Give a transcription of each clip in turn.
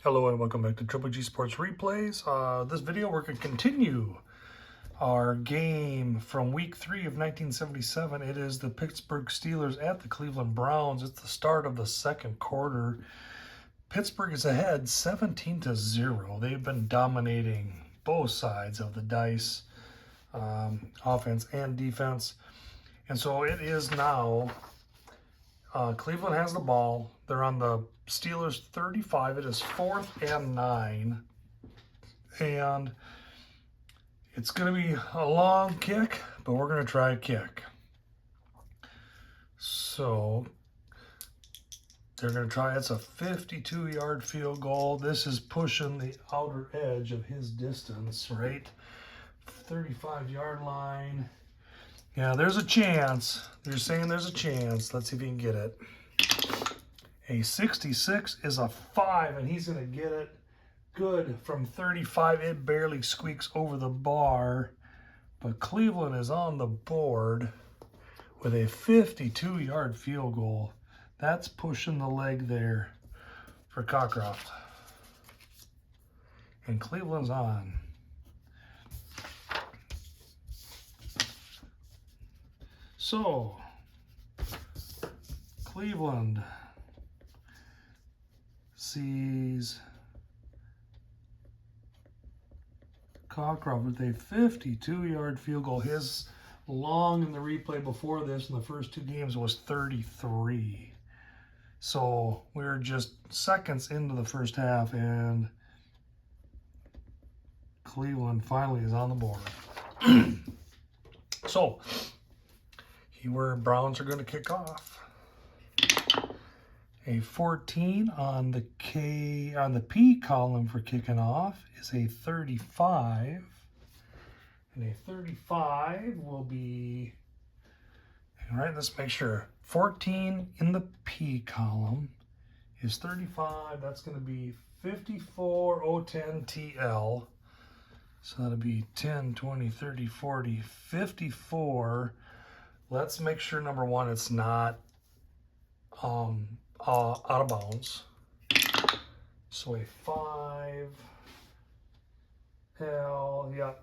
Hello and welcome back to Triple G Sports Replays. This video we're going to continue our game from week 3 of 1977. It is the Pittsburgh Steelers at the Cleveland Browns. It's the start of the second quarter. Pittsburgh is ahead 17-0. They've been dominating both sides of the dice, offense and defense. And so it is now, Cleveland has the ball. They're on the Steelers 35. It is 4th and 9. And it's going to be a long kick, but we're going to try a kick. So they're going to try. It's a 52-yard field goal. This is pushing the outer edge of his distance, right? 35-yard line. Yeah, there's a chance. They're saying there's a chance. Let's see if he can get it. A 66 is a 5, and he's going to get it good from 35. It barely squeaks over the bar, but Cleveland is on the board with a 52-yard field goal. That's pushing the leg there for Cockcroft. And Cleveland's on. So, Cleveland sees Cockcroft with a 52-yard field goal. His long in the replay before this in the first two games was 33. So we're just seconds into the first half, and Cleveland finally is on the board. So, where Browns are going to kick off. A 14 on the P column for kicking off is a 35. And a 35 will be, all right, let's make sure. 14 in the P column is 35. That's going to be 54.010 TL. So that'll be 10, 20, 30, 40, 54. Let's make sure, number one, it's not out of bounds. So a 5, L, yeah,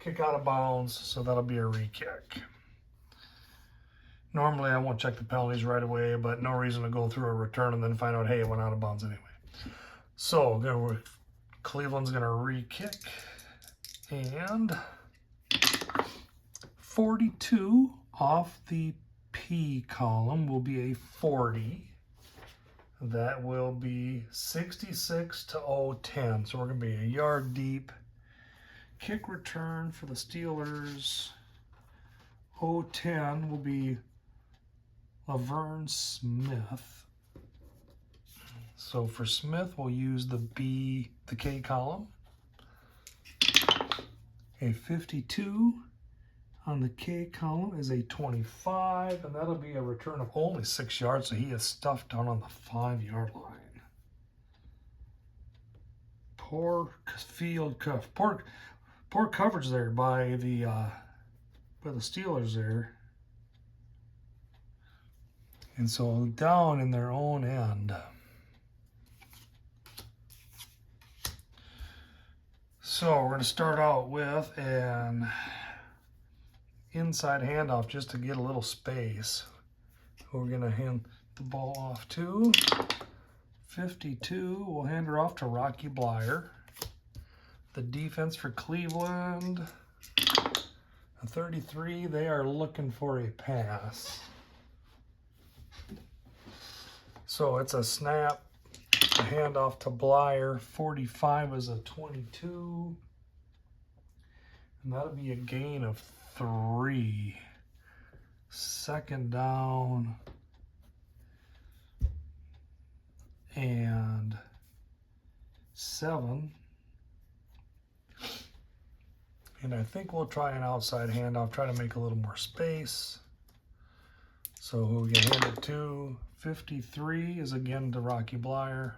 kick out of bounds, so that'll be a re-kick. Normally I won't check the penalties right away, but no reason to go through a return and then find out, hey, it went out of bounds anyway. So Cleveland's going to re-kick, and 42 off the P column will be a 40. That will be 66-010. So we're going to be a yard deep. Kick return for the Steelers. 010 will be Laverne Smith. So for Smith, we'll use the K column. A 52 on the K column is a 25, and that'll be a return of only 6 yards, so he is stuffed down on the 5-yard line. Poor field cuff. Poor coverage there by the Steelers there. And so down in their own end. So we're going to start out with an inside handoff just to get a little space. We're going to hand the ball off to 52. We'll hand her off to Rocky Blyer. The defense for Cleveland, a 33, they are looking for a pass. So it's a snap, a handoff to Blyer. 45 is a 22. And that'll be a gain of 3. Second down and 7. And I think we'll try an outside handoff, try to make a little more space. So who we can hand it to? 53 is again to Rocky Blyer.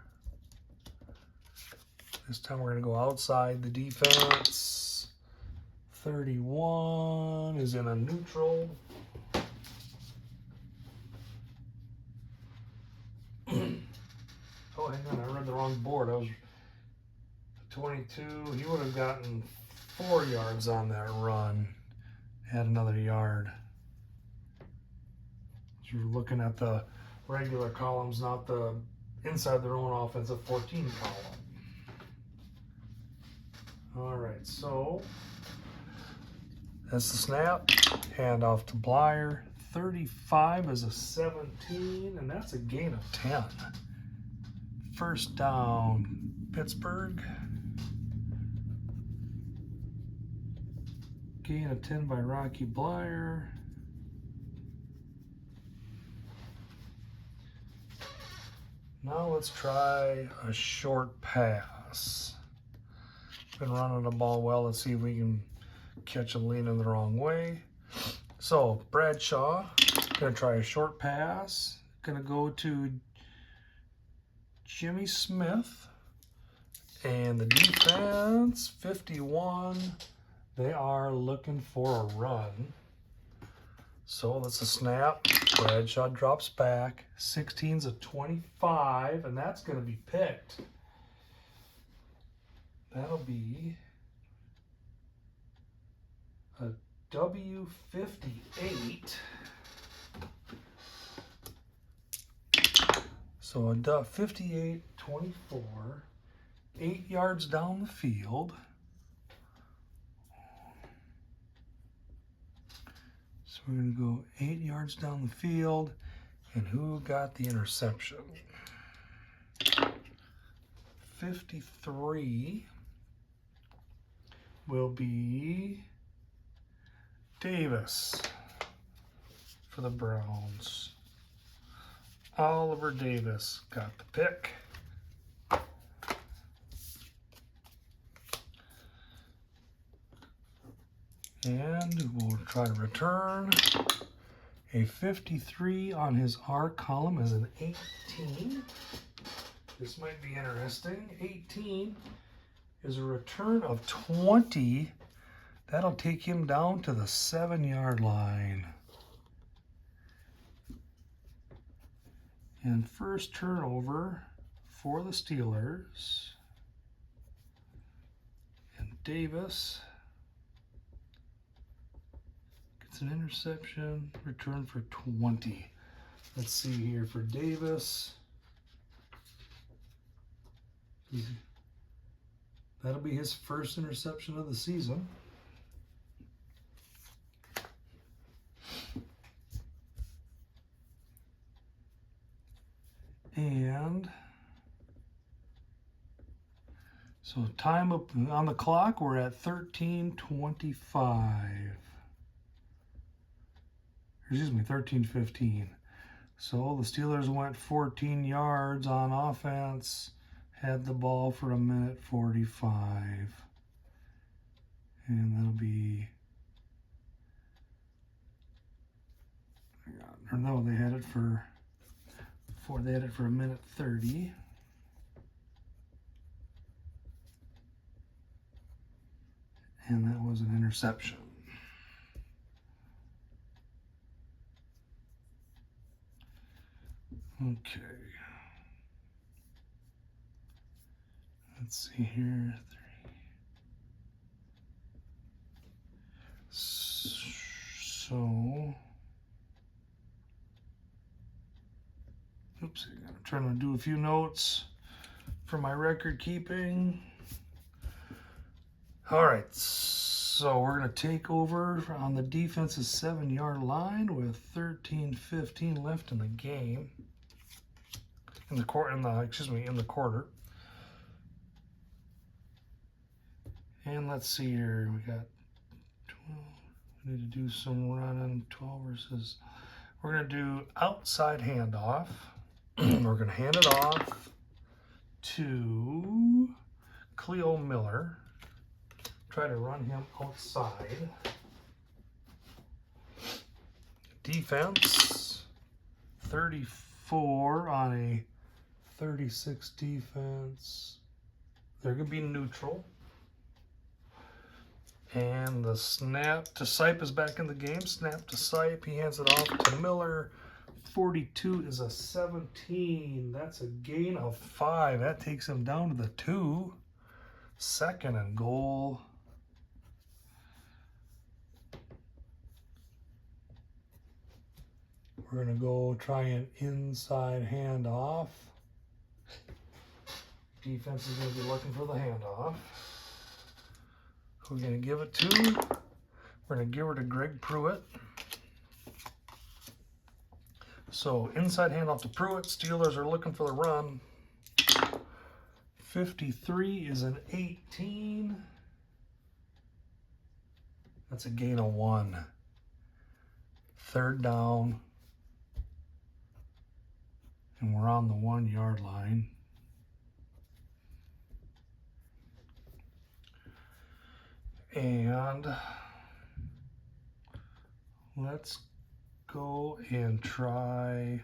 This time we're going to go outside the defense. 31 is in a neutral. Oh, hang on, I read the wrong board. I was 22. He would have gotten 4 yards on that run. Had another yard. So you're looking at the regular columns, not the inside their own offensive 14 column. All right, so that's the snap. Hand off to Blyer. 35 is a 17, and that's a gain of 10. First down, Pittsburgh. Gain of 10 by Rocky Blyer. Now let's try a short pass. Been running the ball well. Let's see if we can catch him leaning the wrong way. So Bradshaw, gonna try a short pass. Gonna go to Jimmy Smith. And the defense, 51. They are looking for a run. So that's a snap. Bradshaw drops back. 16's a 25, and that's going to be picked. That'll be a W58. So a 58-24, 8 yards down the field. So we're going to go 8 yards down the field. And who got the interception? 53 will be Davis for the Browns. Oliver Davis got the pick. And we'll try to return. A 53 on his R column is an 18. This might be interesting. 18 is a return of 20. That'll take him down to the 7-yard line. And first turnover for the Steelers. And Davis gets an interception, return for 20. Let's see here for Davis. That'll be his first interception of the season. And so time up on the clock, we're at 13:25. Excuse me, 13:15. So the Steelers went 14 yards on offense, had the ball for 1:45. And that'll be, or no, they had it for 1:30. And that was an interception. Okay. Let's see here. So, oops, I'm trying to do a few notes for my record keeping. All right, so we're going to take over on the defense's 7-yard line with 13:15 left in the game. In the quarter. And let's see here. We got 12. We need to do some running. 12 versus. We're going to do outside handoff. We're going to hand it off to Cleo Miller. Try to run him outside. Defense, 34 on a 36 defense. They're going to be neutral. And the snap to Sipe is back in the game. Snap to Sipe. He hands it off to Miller. 42 is a 17. That's a gain of 5. That takes him down to the 2. 2nd and goal. We're going to go try an inside handoff. Defense is going to be looking for the handoff. Who are we going to give it to? We're going to give her to Greg Pruitt. So inside handoff to Pruitt. Steelers are looking for the run. 53 is an 18. That's a gain of 1. 3rd down. And we're on the 1-yard line. And let's go and try.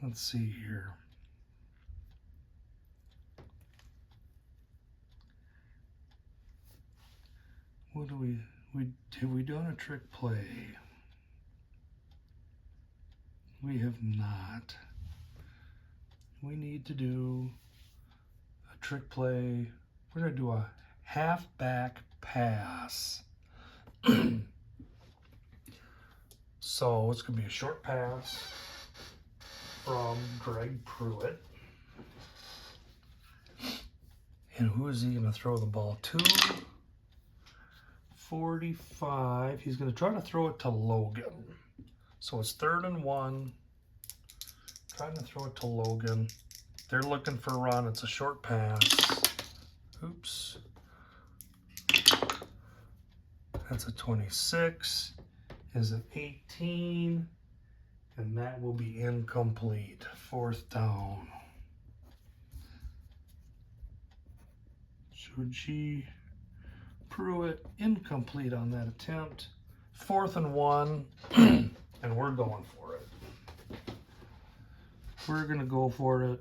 Let's see here. What do have we done a trick play? We have not. We need to do a trick play. We're going to do a halfback pass. So it's going to be a short pass from Greg Pruitt. And who is he going to throw the ball to? 45. He's going to try to throw it to Logan. So it's 3rd and 1. Trying to throw it to Logan. They're looking for a run. It's a short pass. Oops. That's a 26. Is an 18. And that will be incomplete. 4th down. So G. Pruitt incomplete on that attempt. 4th and 1. And we're going for it. We're going to go for it.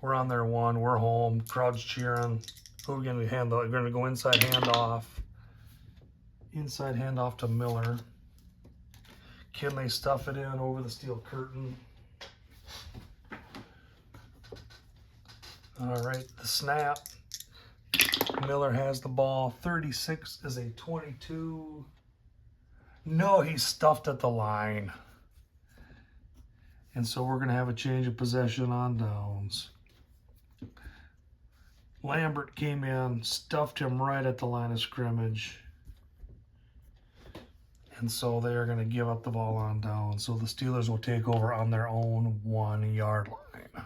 We're on their 1. We're home. Crowd's cheering. Who are we going to hand off? We're going to go inside handoff. Inside handoff to Miller. Can they stuff it in over the steel curtain? All right, the snap. Miller has the ball. 36 is a 22. No, he's stuffed at the line. And so we're going to have a change of possession on downs. Lambert came in, stuffed him right at the line of scrimmage. And so they're going to give up the ball on down. So the Steelers will take over on their own 1-yard line.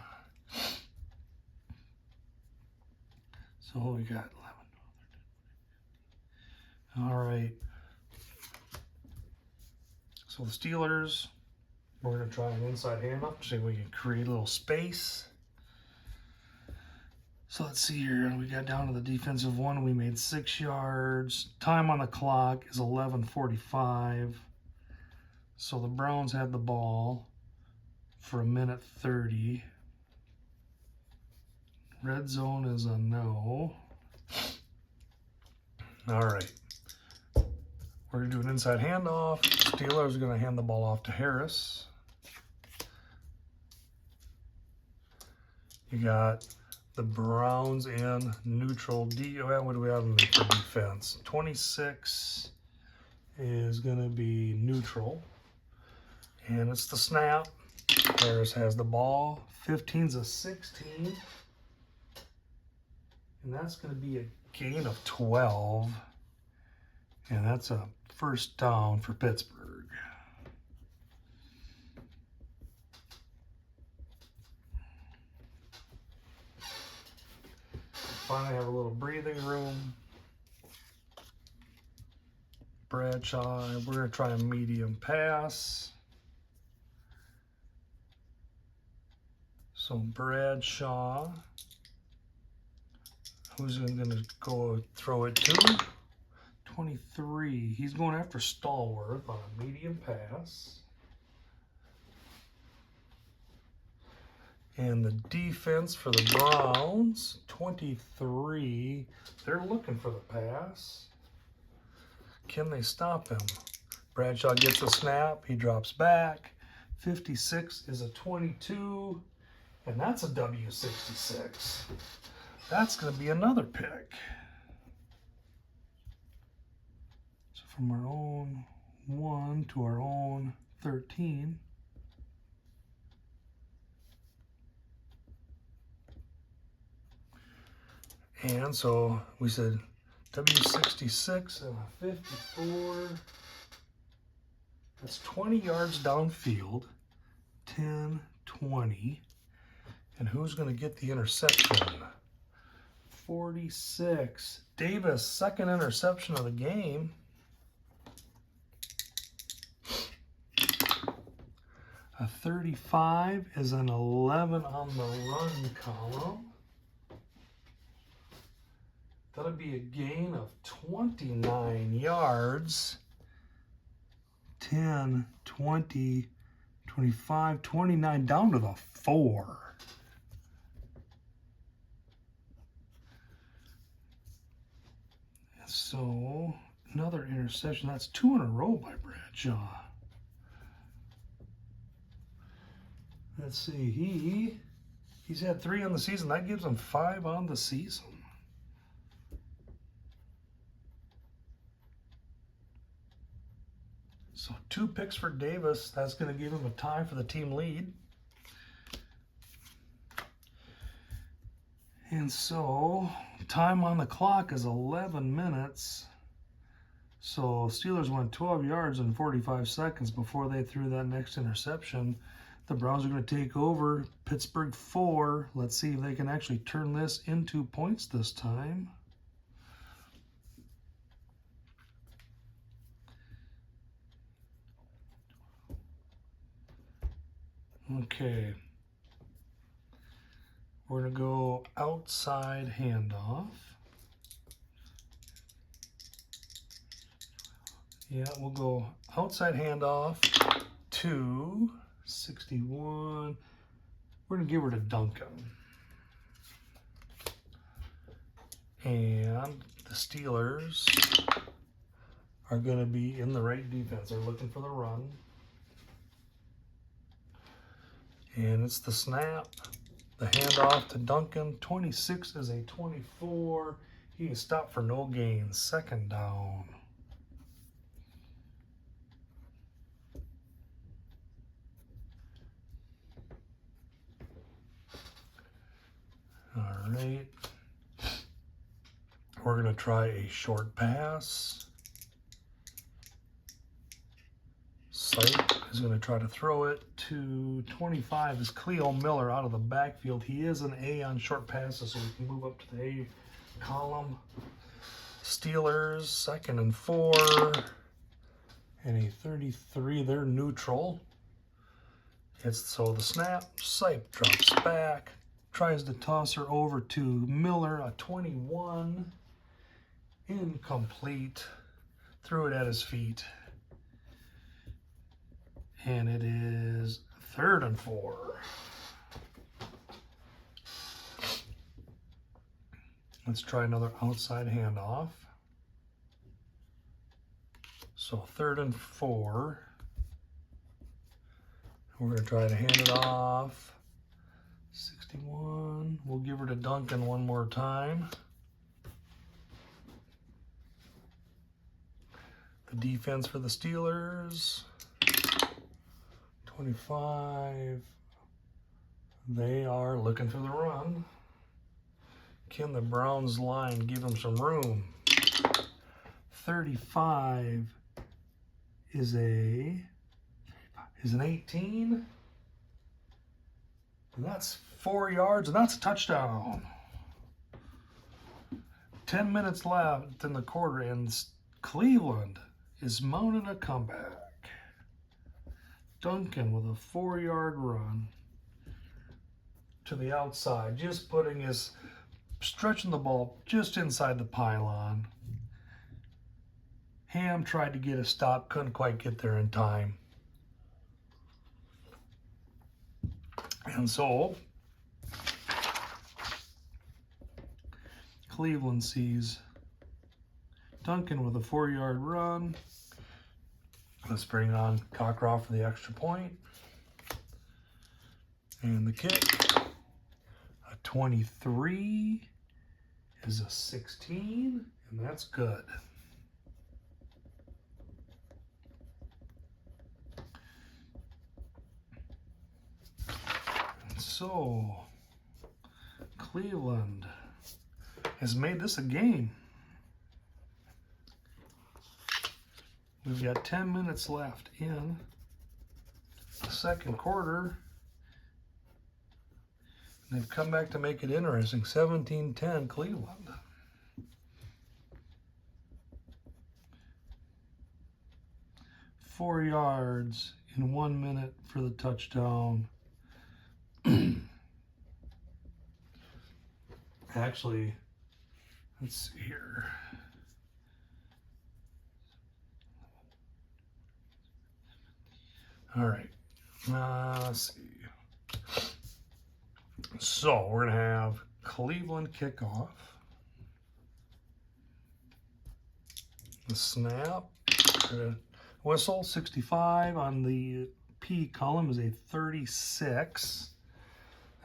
So we got 11. All right. So the Steelers, we're going to try an inside handoff to see if we can create a little space. So let's see here. We got down to the defensive 1. We made 6 yards. Time on the clock is 11:45. So the Browns had the ball for 1:30. Red zone is a no. All right. We're going to do an inside handoff. Steelers are going to hand the ball off to Harris. You got the Browns in neutral D. What do we have in for defense? 26 is going to be neutral. And it's the snap. Harris has the ball. 15's a 16. And that's going to be a gain of 12. And that's a 1st down for Pittsburgh. Finally have a little breathing room. Bradshaw, we're going to try a medium pass. So Bradshaw, who's going to go throw it to? 23. He's going after Stallworth on a medium pass. And the defense for the Browns, 23, they're looking for the pass. Can they stop him? Bradshaw gets a snap. He drops back. 56 is a 22. And that's a W66. That's going to be another pick. So from our own 1 to our own 13. And so we said W66 and a 54. That's 20 yards downfield. 10, 20. And who's going to get the interception? 46. Davis, second interception of the game. A 35 is an 11 on the run column. That'll be a gain of 29 yards. 10, 20, 25, 29, down to the 4. So, another interception. That's 2 in a row by Bradshaw. Let's see, he's had 3 on the season. That gives him 5 on the season. So 2 picks for Davis. That's going to give him a tie for the team lead. And so time on the clock is 11 minutes. So Steelers went 12 yards in 45 seconds before they threw that next interception. The Browns are going to take over. Pittsburgh 4. Let's see if they can actually turn this into points this time. Okay. We're going to go outside handoff. Yeah, we'll go outside handoff to 61. We're going to give her to Duncan. And the Steelers are going to be in the right defense. They're looking for the run. And it's the snap. The handoff to Duncan. 26 is a 24. He is stopped for no gain. Second down. All right. We're going to try a short pass. Sight is going to try to throw it to 25 is Cleo Miller out of the backfield. He is an A on short passes, so we can move up to the A column. Steelers, 2nd and 4. And a 33, they're neutral. So the snap, Sight drops back, tries to toss her over to Miller, a 21. Incomplete. Threw it at his feet. And it is 3rd and 4. Let's try another outside handoff. So 3rd and 4. We're going to try to hand it off. 61. We'll give her to Duncan one more time. The defense for the Steelers. 25. They are looking for the run. Can the Browns line give them some room? 35 is an 18. And that's 4 yards, and that's a touchdown. 10 minutes left in the quarter, and Cleveland is mounting a comeback. Duncan with a 4-yard run to the outside, just stretching the ball just inside the pylon. Ham tried to get a stop, couldn't quite get there in time. And so, Cleveland sees Duncan with a 4-yard run. Let's bring on Cockcroft for the extra point. And the kick 23 is a 16, and that's good. And so, Cleveland has made this a game. We've got 10 minutes left in the second quarter. And they've come back to make it interesting. 17-10 Cleveland. Four yards in 1 minute for the touchdown. Actually, let's see here. All right, let's see. So we're gonna have Cleveland kickoff. The snap, whistle, 65 on the P column is a 36.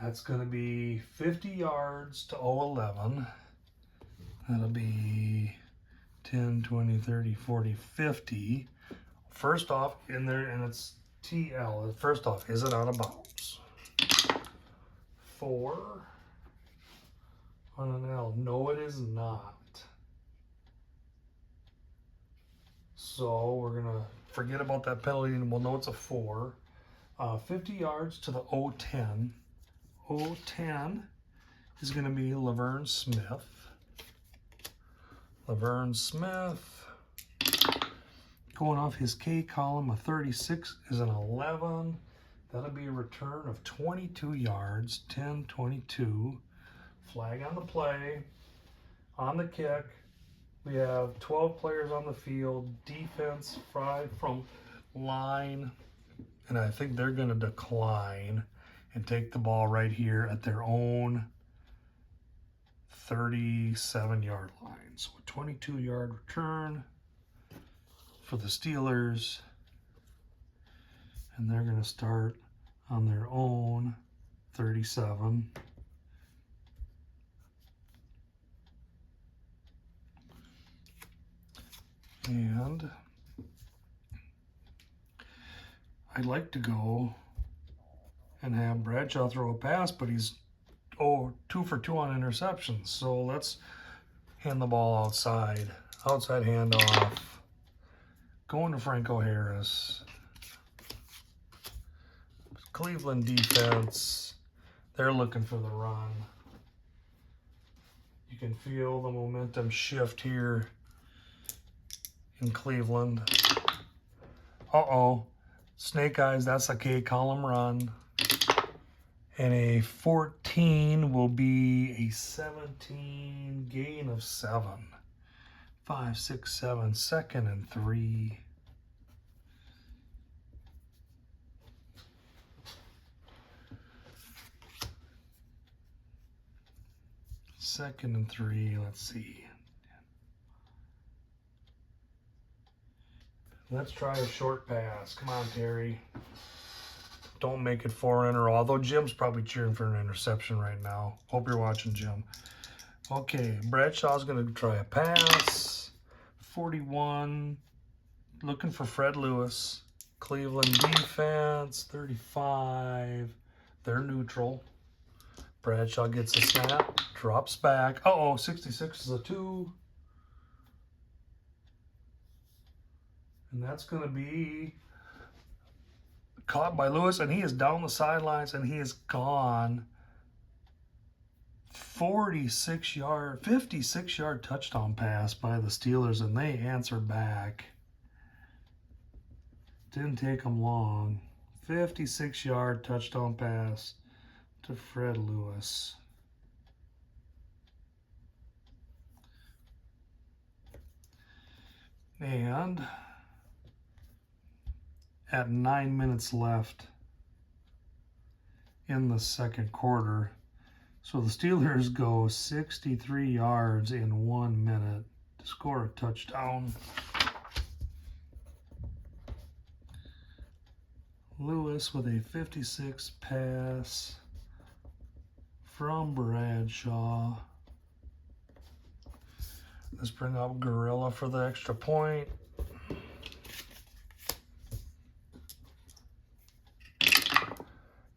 That's gonna be 50 yards to 0-11. That'll be 10, 20, 30, 40, 50. First off, in there, and it's TL. First off, is it out of bounds? 4 on an L. No, it is not. So we're gonna forget about that penalty, and we'll know it's a 4. 50 yards to the 0-10. 0-10 is gonna be Laverne Smith. Laverne Smith. Going off his K column, a 36 is an 11. That'll be a return of 22 yards, 10-22. Flag on the play. On the kick, we have 12 players on the field. Defense 5 from line. And I think they're going to decline and take the ball right here at their own 37-yard line. So a 22-yard return for the Steelers, and they're going to start on their own 37. And I'd like to go and have Bradshaw throw a pass, but he's 2 for 2 on interceptions. So let's hand the ball outside handoff. Going to Franco Harris. Cleveland defense, they're looking for the run. You can feel the momentum shift here in Cleveland. Uh-oh. Snake eyes, that's a K column run. And a 14 will be a 17, gain of 7. 5, 6, 7, 2nd and 3. Second and 3, let's see. Let's try a short pass. Come on, Terry. Don't make it 4 in a row. Although Jim's probably cheering for an interception right now. Hope you're watching, Jim. Okay, Bradshaw's going to try a pass. 41. Looking for Fred Lewis. Cleveland defense. 35. They're neutral. Bradshaw gets a snap. Drops back. Uh-oh, 66 is a 2. And that's going to be caught by Lewis, and he is down the sidelines, and he is gone. 56-yard touchdown pass by the Steelers, and they answered back. Didn't take them long. 56-yard touchdown pass to Fred Lewis. And at 9 minutes left in the second quarter, so the Steelers go 63 yards in 1 minute to score a touchdown. Lewis with a 56 pass from Bradshaw. Let's bring up Gorilla for the extra point.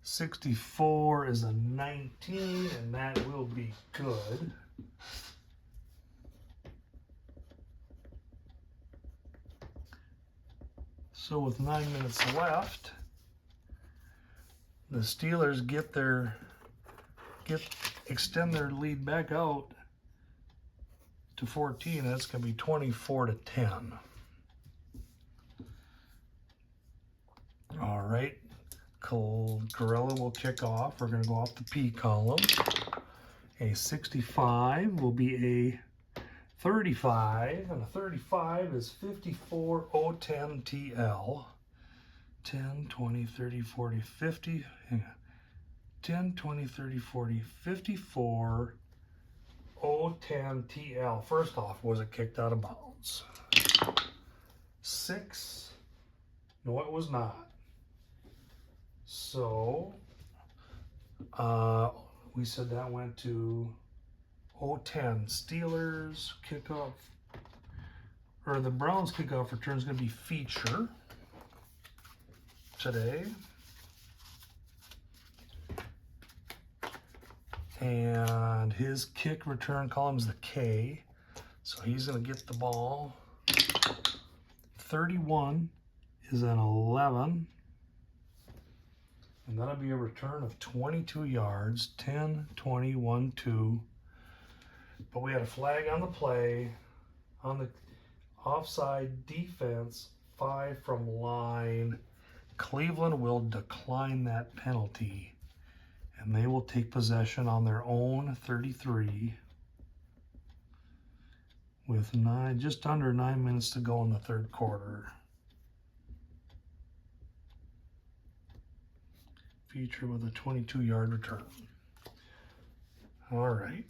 $64 is a 19, and that will be good. So with 9 minutes left, the Steelers extend their lead back out to 14. That's going to be 24-10. All right, Gorilla will kick off. We're going to go off the P column. A 65 will be a 35, and a 35 is 54.010 TL. 10, 20, 30, 40, 50, hang on. 10, 20, 30, 40, 54, 010 TL. First off, was it kicked out of bounds? 6, no it was not. So, we said that went to 010. Steelers kickoff, or the Browns kickoff return is going to be feature today. And his kick return column is the K. So he's going to get the ball. 31 is an 11. And that'll be a return of 22 yards. 10, 20, 1, 2. But we had a flag on the play. On the offside defense, 5 from line. Cleveland will decline that penalty. And they will take possession on their own 33 with just under 9 minutes to go in the third quarter. Feature with a 22-yard return. All right.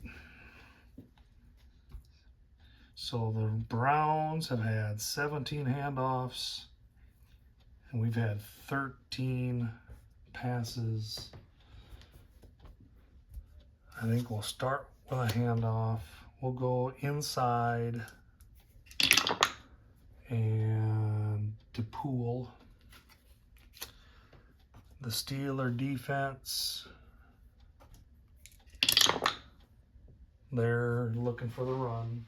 So the Browns have had 17 handoffs, and we've had 13 passes. I think we'll start with a handoff. We'll go inside and to Poole. The Steeler defense, they're looking for the run.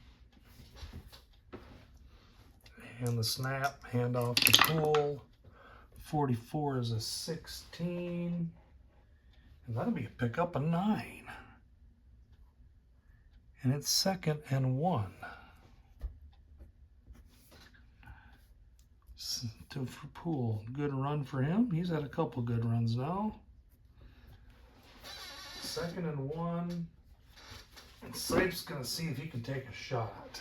And the snap, handoff to Poole. 44 is a 16. And that'll be a pickup of 9. And it's 2nd and 1. For Poole, good run for him. He's had a couple good runs now. 2nd and 1. And Sipes going to see if he can take a shot.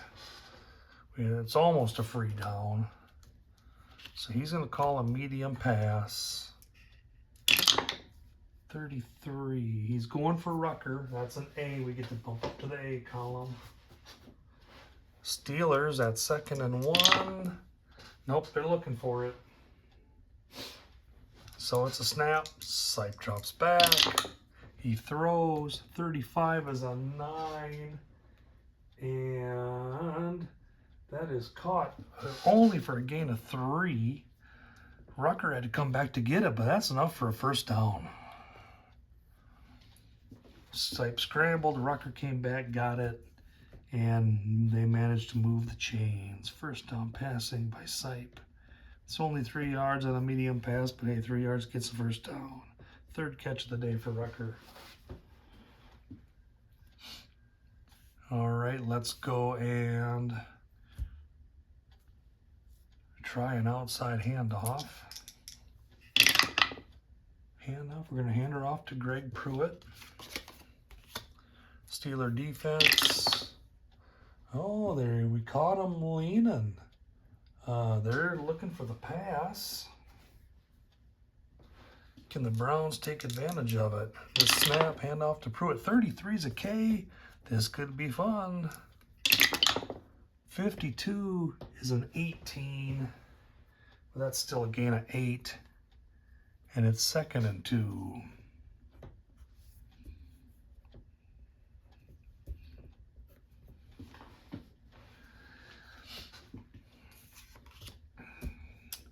It's almost a free down. So he's going to call a medium pass. 33. He's going for Rucker. That's an A. We get to bump up to the A column. Steelers at 2nd and 1. Nope, they're looking for it. So it's a snap. Sipe drops back. He throws. 35 is a 9. And that is caught only for a gain of 3. Rucker had to come back to get it, but that's enough for a first down. Sipe scrambled, Rucker came back, got it, and they managed to move the chains. First down passing by Sipe. It's only 3 yards on a medium pass, but hey, 3 yards gets the first down. Third catch of the day for Rucker. All right, let's go and try an outside handoff. We're going to hand her off to Greg Pruitt. Steeler defense. Oh, there we caught him leaning. They're looking for the pass. Can the Browns take advantage of it? The snap, handoff to Pruitt. 33 is a K. This could be fun. 52 is an 18. But that's still a gain of 8. And it's 2nd and 2.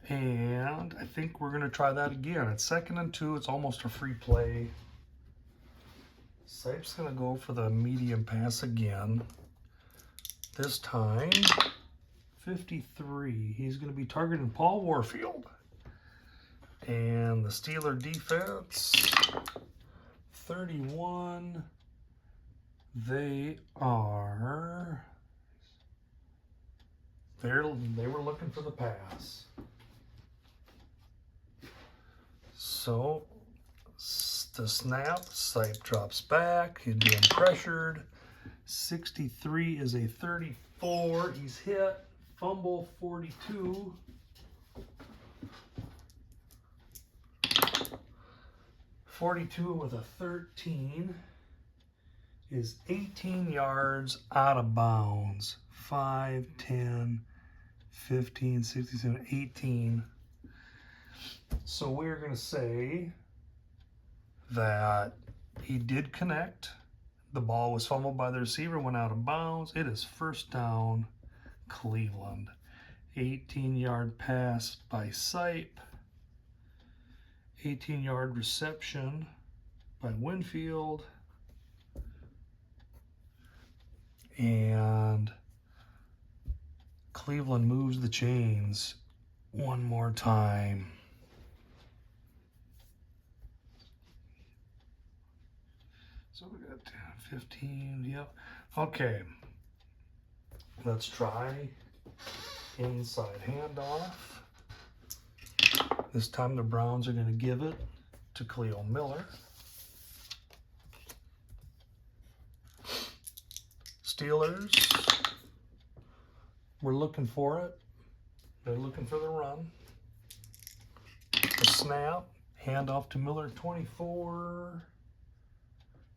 And I think we're going to try that again. It's 2nd and 2. It's almost a free play. Sipe's going to go for the medium pass again. This time, 53. He's going to be targeting Paul Warfield. And the Steeler defense, 31. They were looking for the pass. So the snap, Sipe drops back. He's being pressured. 63 is a 34. He's hit. Fumble, 42. 42 with a 13 is 18 yards out of bounds. 5, 10, 15, 16, 18. So we're going to say that he did connect. The ball was fumbled by the receiver, went out of bounds. It is 1st down, Cleveland. 18-yard pass by Sipe. 18-yard reception by Winfield. And Cleveland moves the chains one more time. So we got 15, yep. Okay, let's try inside handoff. This time the Browns are going to give it to Cleo Miller. Steelers, we're looking for it. They're looking for the run. The snap, handoff to Miller, 24.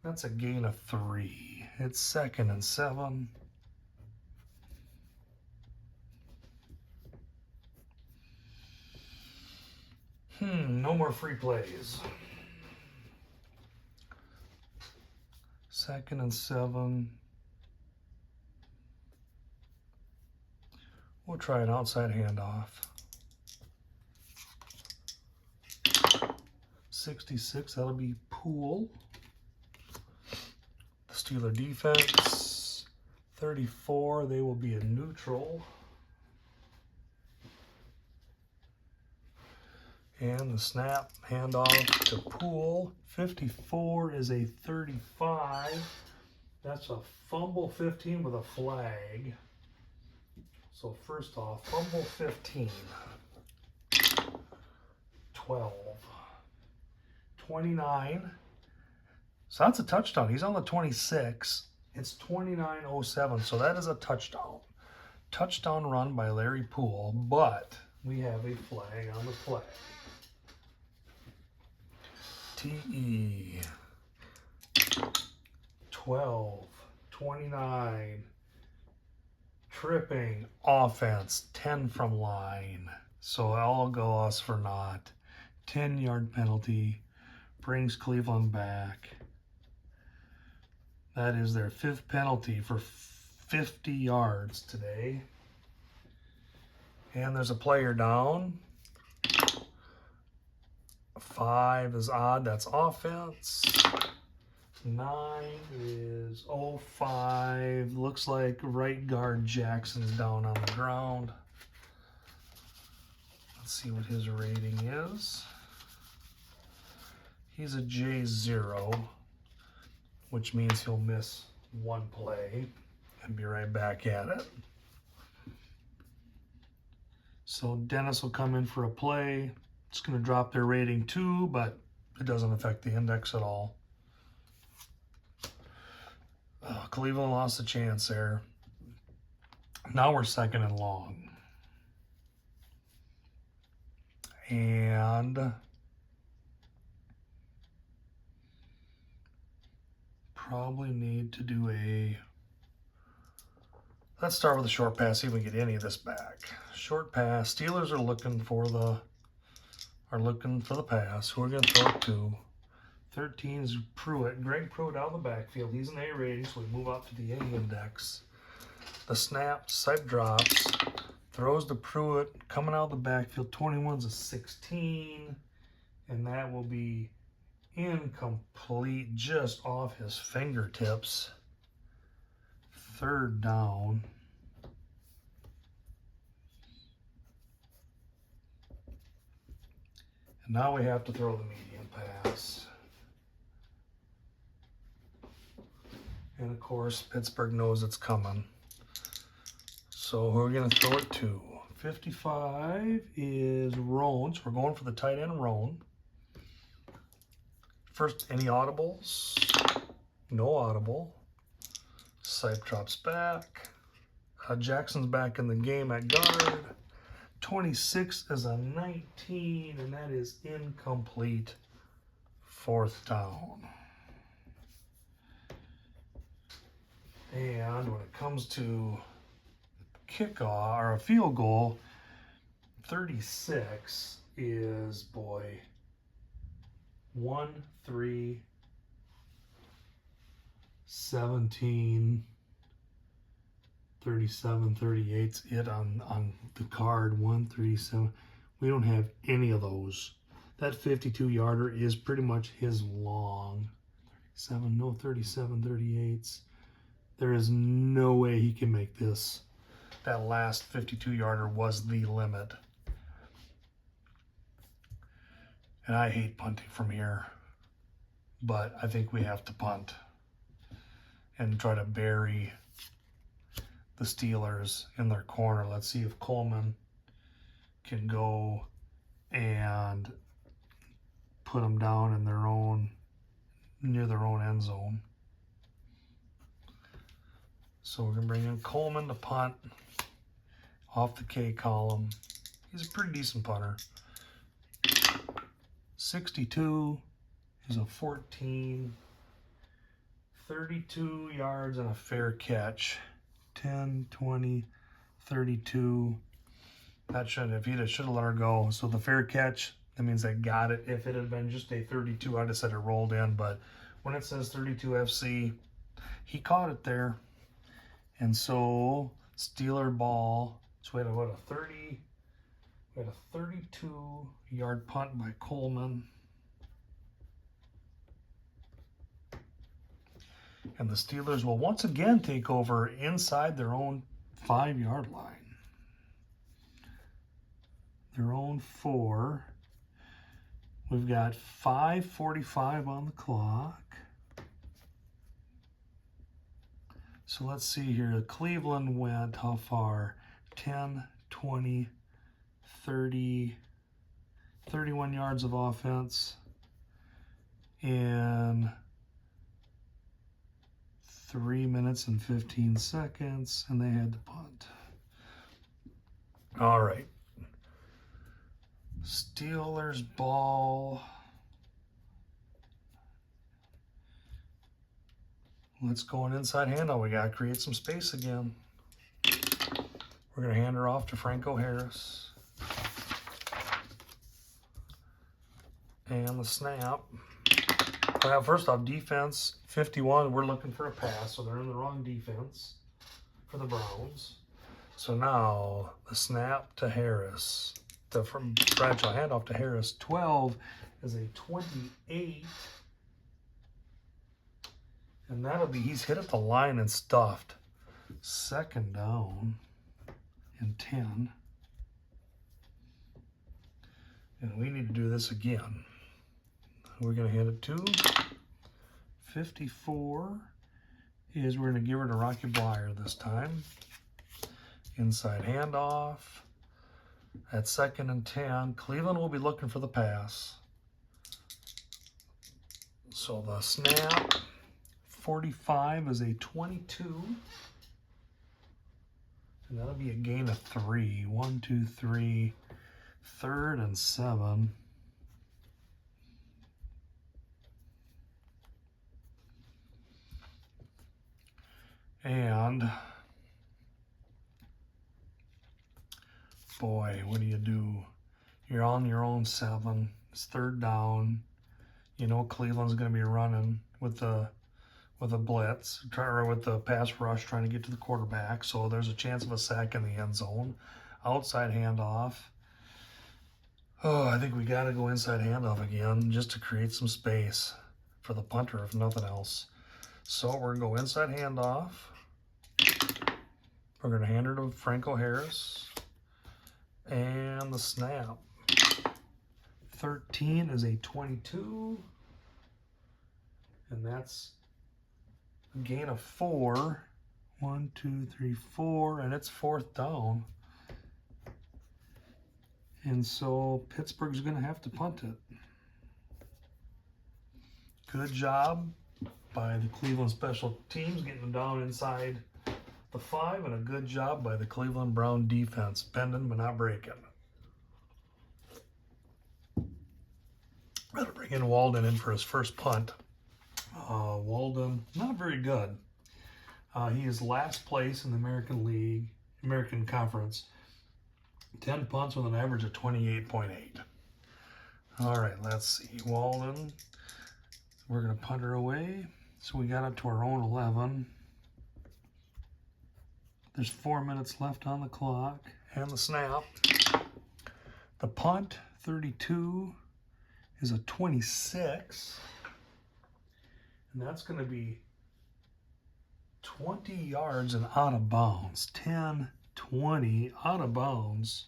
That's a gain of 3. It's 2nd and 7. No more free plays. 2nd and 7. We'll try an outside handoff. 66, that'll be Poole. The Steeler defense, 34, they will be a neutral. And the snap, handoff to Poole. 54 is a 35. That's a fumble 15 with a flag. So first off, fumble 15. 12. 29. So that's a touchdown. He's on the 26. It's 29-07, so that is a touchdown. Touchdown run by Larry Poole, but we have a flag on the play. TE 12, 29, tripping, offense, 10 from line. So all goes for naught. 10-yard penalty, brings Cleveland back. That is their 5th penalty for 50 yards today. And there's a player down. 5 is odd, that's offense. 9 is 05. Looks like right guard Jackson's down on the ground. Let's see what his rating is. He's a J0, which means he'll miss 1 play and be right back at it. So Dennis will come in for a play. It's going to drop their rating 2, but it doesn't affect the index at all. Cleveland lost a chance there. Now we're 2nd and long. And probably need to do let's start with a short pass, see if we can get any of this back. Short pass. Steelers are looking for the pass. Who are going to throw it to? 13 is Pruitt. Greg Pruitt out of the backfield. He's an A rating, so we move up to the A index. The snap, Sipe drops. Throws to Pruitt, coming out of the backfield. 21's a 16, and that will be incomplete, just off his fingertips. 3rd down. And now we have to throw the medium pass. And of course, Pittsburgh knows it's coming. So who are we going to throw it to? 55 is Roan. So we're going for the tight end, Roan. First, any audibles? No audible. Sipe drops back. Jackson's back in the game at guard. 26 is a 19, and that is incomplete. 4th down. And when it comes to kickoff or a field goal, 36 is, boy, 1, 3, 17, 37, 38's it on the card. 1, 3, 7. We don't have any of those. That 52-yarder is pretty much his long. 37, no 37, 38's. There is no way he can make this. That last 52-yarder was the limit. And I hate punting from here, but I think we have to punt and try to bury the Steelers in their corner. Let's see if Coleman can go and put them down in their own, near their own end zone. So we're going to bring in Coleman to punt off the K column. He's a pretty decent punter. 62 is a 14. 32 yards and a fair catch. 10, 20, 32. That should have let her go. So the fair catch, that means I got it. If it had been just a 32, I'd have said it rolled in. But when it says 32 FC, he caught it there. And so Steeler ball. So we had a 32-yard punt by Coleman. And the Steelers will once again take over inside their own 5-yard line. Their own 4. We've got 5:45 on the clock. So let's see here. Cleveland went how far? 10, 20, 30, 31 yards of offense in 3 minutes and 15 seconds, and they had to punt. All right. Steelers ball. Let's go an inside handoff. We got to create some space again. We're going to hand her off to Franco Harris. And the snap. Well, first off, defense, 51. We're looking for a pass, so they're in the wrong defense for the Browns. So now the snap to Harris. From Bradshaw handoff to Harris. 12 is a 28. And that'll be, he's hit at the line and stuffed. 2nd down and 10. And we need to do this again. We're going to hand it to 54 is we're going to give her to Rocky Blyer this time. Inside handoff. At 2nd and 10, Cleveland will be looking for the pass. So the snap, 45 is a 22. And that'll be a gain of 3. 1, 2, 3. 3rd and 7. And boy, what do? You're on your own 7. It's 3rd down. You know Cleveland's going to be running with a blitz, or with the pass rush, trying to get to the quarterback. So there's a chance of a sack in the end zone. outside handoff. Oh, I think we got to go inside handoff again just to create some space for the punter, if nothing else. So we're going to go inside handoff. We're going to hand her to Franco Harris. And the snap. 13 is a 22. And that's a gain of 4. 1, 2, 3, 4. And it's 4th down. And so Pittsburgh's going to have to punt it. Good job by the Cleveland special teams getting them down inside the 5, and a good job by the Cleveland Brown defense, bending but not breaking. Better bring in Walden in for his first punt. Walden, not very good. He is last place in the American Conference. 10 punts with an average of 28.8. All right, let's see. Walden, we're going to punt her away. So we got up to our own 11. There's 4 minutes left on the clock. And the snap. The punt, 32, is a 26. And that's going to be 20 yards and out of bounds. 10, 20, out of bounds.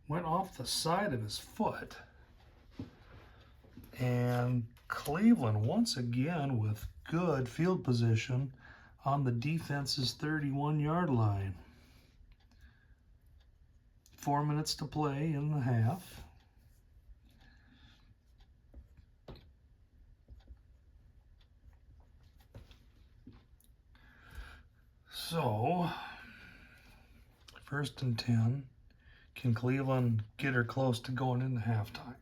Went off the side of his foot. And Cleveland, once again, with good field position on the defense's 31-yard line. 4 minutes to play in the half. So, 1st and 10. Can Cleveland get her close to going into halftime?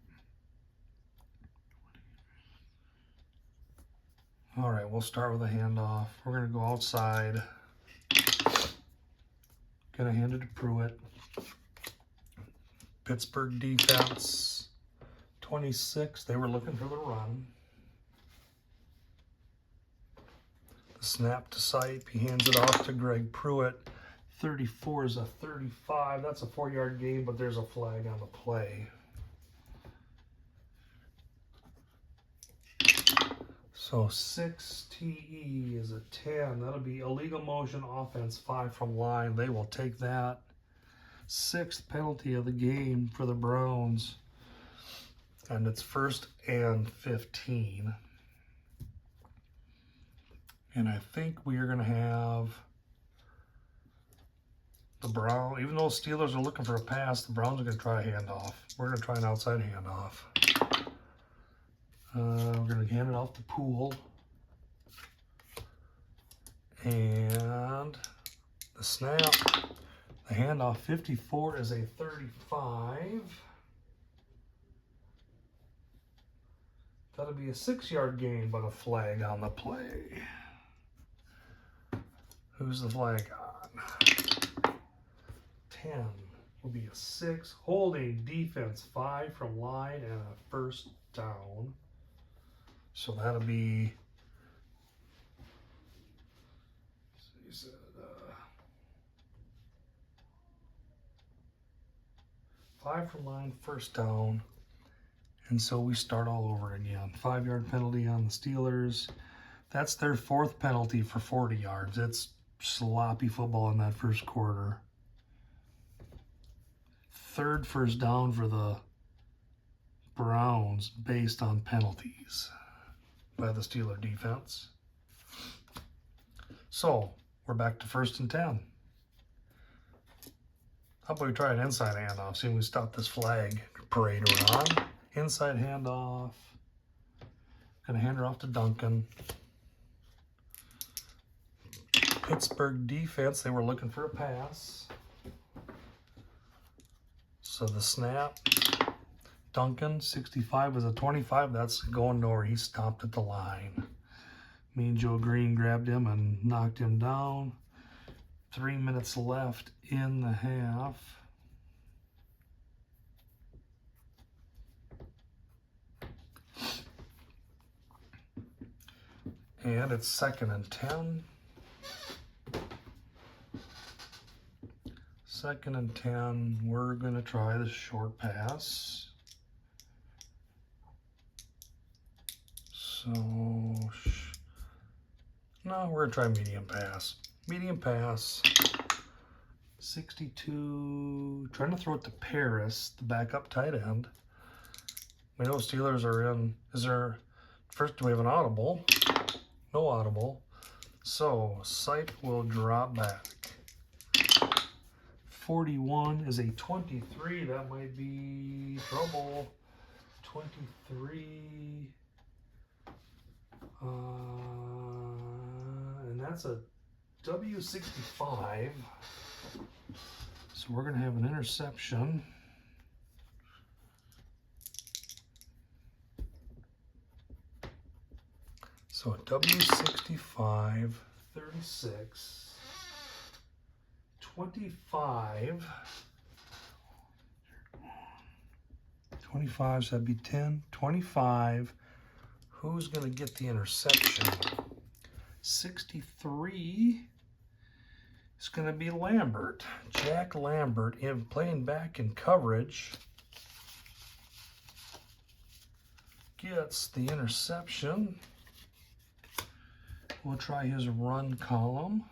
All right, we'll start with a handoff. We're going to go outside. Going to hand it to Pruitt. Pittsburgh defense, 26. They were looking for the run. The snap to Sipe. He hands it off to Greg Pruitt. 34 is a 35. That's a 4-yard gain, but there's a flag on the play. So 6 TE is a 10. That'll be illegal motion offense, 5 from line. They will take that. 6th penalty of the game for the Browns. And it's 1st and 15. And I think we are going to have the Browns, even though Steelers are looking for a pass, the Browns are going to try a handoff. We're going to try an outside handoff. We're going to hand it off to Poole. And the snap, the handoff, 54 is a 35. That'll be a 6-yard gain, but a flag on the play. Who's the flag on? 10 will be a 6. Holding defense, 5 from line and a 1st down. So that'll be, he said, 5 from line, 1st down. And so we start all over again. 5-yard penalty on the Steelers. That's their 4th penalty for 40 yards. It's sloppy football in that first quarter. 3rd 1st down for the Browns based on penalties by the Steeler defense. So we're back to 1st and 10. How about we try an inside handoff? See if we stop this flag parade we're on. Inside handoff. Gonna hand her off to Duncan. Pittsburgh defense, they were looking for a pass. So the snap. Duncan, 65 is a 25. That's going nowhere. He stopped at the line. Mean Joe Green grabbed him and knocked him down. 3 minutes left in the half. And it's 2nd and 10. 2nd and 10. We're going to try the short pass. So, no, we're going to try medium pass. Medium pass. 62. Trying to throw it to Paris, the backup tight end. We know Steelers are in. Is there, first, do we have an audible? No audible. So, Sight will drop back. 41 is a 23. That might be trouble. 23. And that's a W65. So we're going to have an interception. So a W65, 36, 25. 25, so that'd be 10. 25. Who's going to get the interception? 63 is going to be Lambert. Jack Lambert playing back in coverage. Gets the interception. We'll try his run column.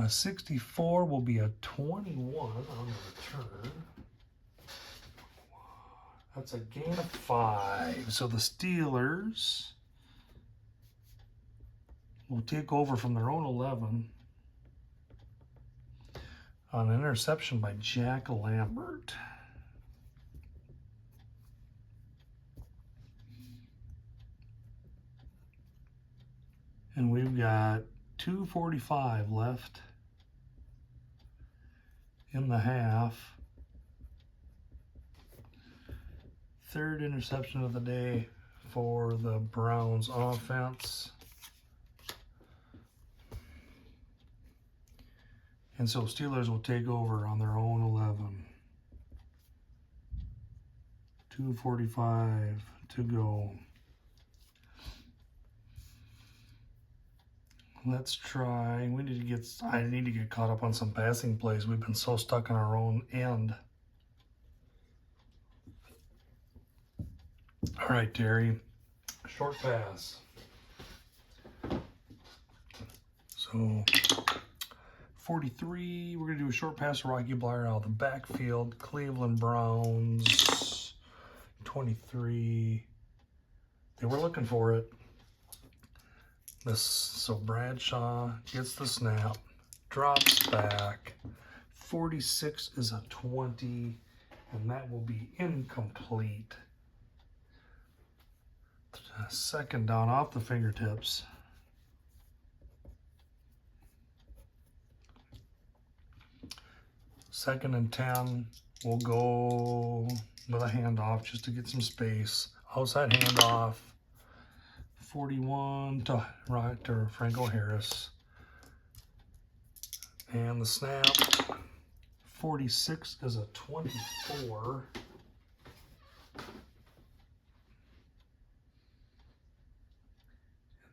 64 will be a 21 on the return. That's a gain of 5. So the Steelers will take over from their own 11 on an interception by Jack Lambert. And we've got 2:45 left in the half. Third interception of the day for the Browns offense. And so Steelers will take over on their own 11. 2:45 to go. Let's try. I need to get caught up on some passing plays. We've been so stuck in our own end. All right, Terry. Short pass. So 43. We're going to do a short pass to Rocky Bleier out of the backfield. Cleveland Browns. 23. They were looking for it. So Bradshaw gets the snap, drops back. 46 is a 20, and that will be incomplete. Second down off the fingertips. Second and 10, we'll go with a handoff just to get some space. Outside handoff. 41 to Franco Harris. And the snap. 46 is a 24.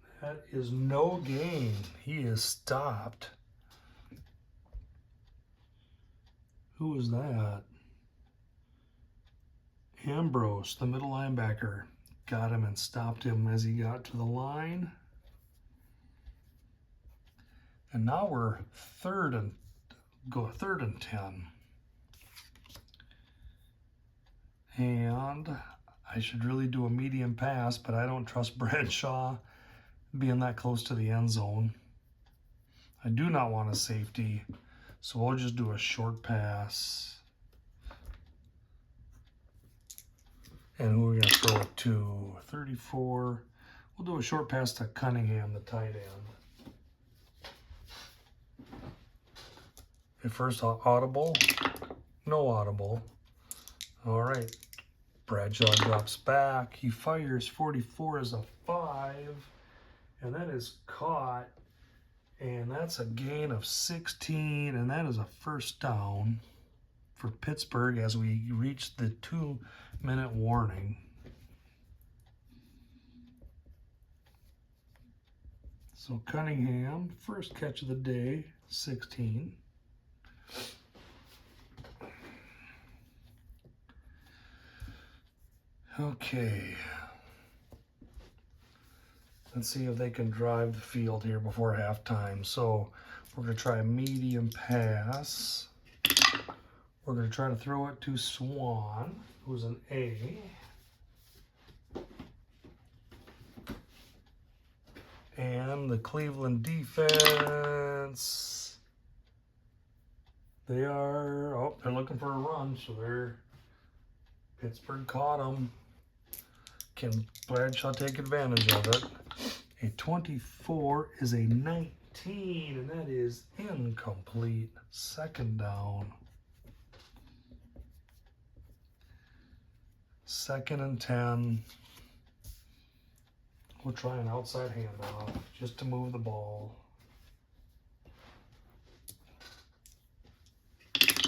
And that is no gain. He is stopped. Who is that? Ambrose, the middle linebacker. Got him and stopped him as he got to the line. And now we're third and 10. And I should really do a medium pass, but I don't trust Bradshaw being that close to the end zone. I do not want a safety, so we'll just do a short pass. And who are we going to throw it to? 34. We'll do a short pass to Cunningham, the tight end. At first, audible. No audible. All right. Bradshaw drops back. He fires. 44 is a 5. And that is caught. And that's a gain of 16. And that is a first down for Pittsburgh as we reach the 2-minute warning. So Cunningham, first catch of the day, 16. Okay. Let's see if they can drive the field here before halftime. So we're going to try a medium pass. We're going to try to throw it to Swan, who's an A. And the Cleveland defense, they're looking for a run, so Pittsburgh caught them. Can Bradshaw take advantage of it? A 24 is a 19, and that is incomplete. Second down. 2nd and 10. We'll try an outside handoff just to move the ball.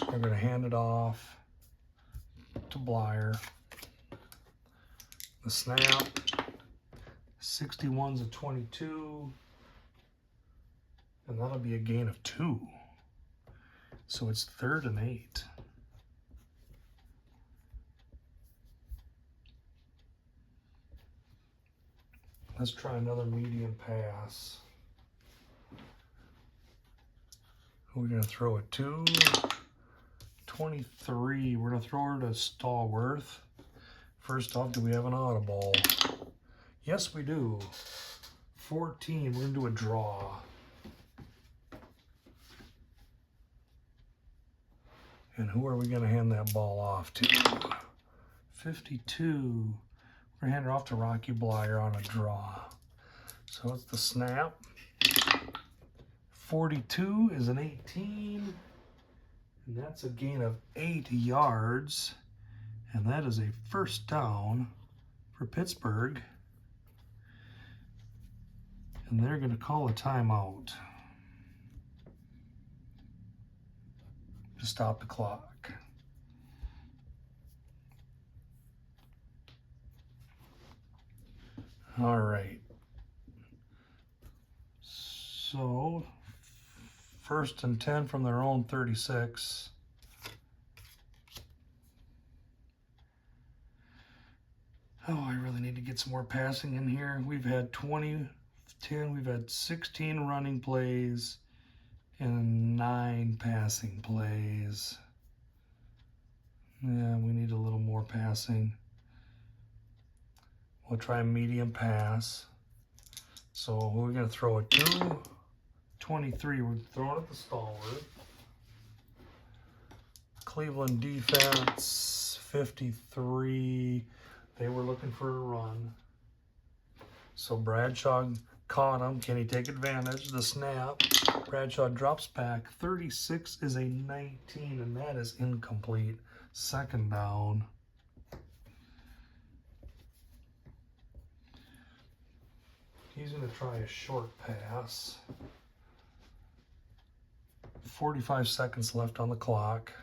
We're going to hand it off to Blyer. The snap. 61's a 22. And that'll be a gain of 2. So it's 3rd and 8. Let's try another medium pass. Who are we going to throw it to? 23. We're going to throw her to Stallworth. First off, do we have an audible? Yes, we do. 14. We're going to do a draw. And who are we going to hand that ball off to? 52. We're going to hand it off to Rocky Blyer on a draw. So it's the snap. 42 is an 18. And that's a gain of 8 yards. And that is a first down for Pittsburgh. And they're going to call a timeout to stop the clock. All right. So, 1st and 10 from their own 36. Oh, I really need to get some more passing in here. We've had 20, 10, we've had 16 running plays and 9 passing plays. Yeah, we need a little more passing. We'll try a medium pass. So we're going to throw it to 23. We're throwing it to Stallworth. Cleveland defense, 53. They were looking for a run. So Bradshaw caught him. Can he take advantage? The snap. Bradshaw drops back. 36 is a 19, and that is incomplete. Second down. He's going to try a short pass. 45 seconds left on the clock.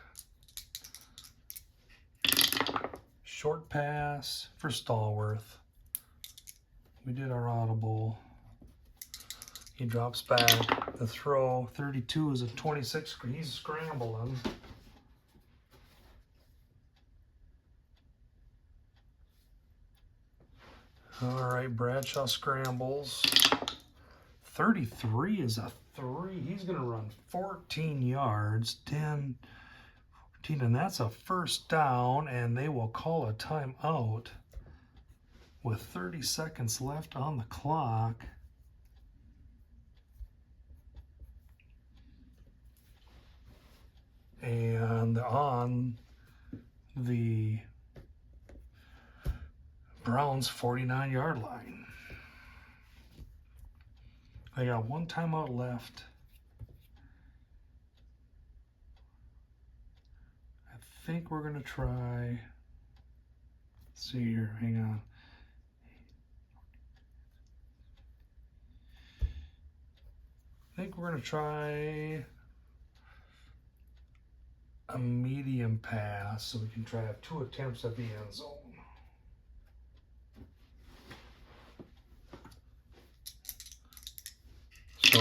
Short pass for Stallworth. We did our audible. He drops back. The throw, 32 is a 26. He's scrambling. All right, Bradshaw scrambles. 33 is a 3. He's going to run 14 yards, 10, 14, and that's a first down, and they will call a timeout with 30 seconds left on the clock. And on the Browns' 49-yard line. I got 1 timeout left. I think we're going to try. Let's see here. Hang on. I think we're going to try a medium pass so we can try to have 2 attempts at the end zone.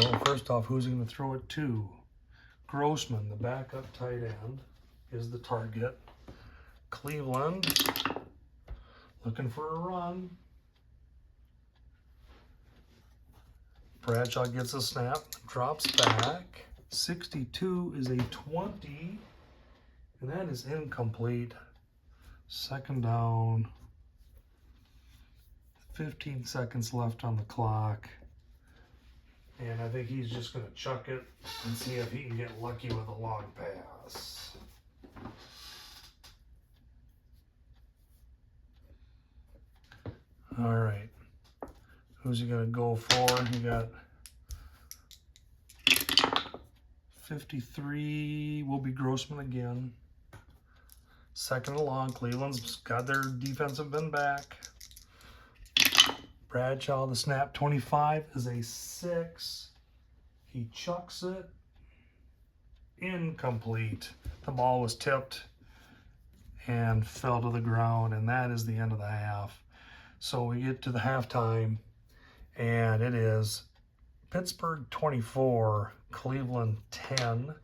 So first off, who's he going to throw it to? Grossman, the backup tight end, is the target. Cleveland looking for a run. Bradshaw gets a snap, drops back. 62 is a 20, and that is incomplete. Second down. 15 seconds left on the clock. And I think he's just going to chuck it and see if he can get lucky with a long pass. All right. Who's he going to go for? He got 53. Will be Grossman again. Second and long. Cleveland's got their defensive end back. Bradshaw, the snap, 25 is a 6. He chucks it. Incomplete. The ball was tipped and fell to the ground, and that is the end of the half. So we get to the halftime, and it is Pittsburgh 24, Cleveland 10.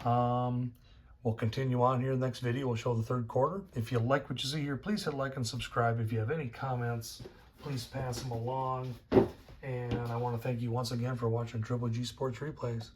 We'll continue on here. The next video will show the third quarter. If you like what you see here, please hit like and subscribe. If you have any comments, please pass them along. And I want to thank you once again for watching Triple G Sports Replays.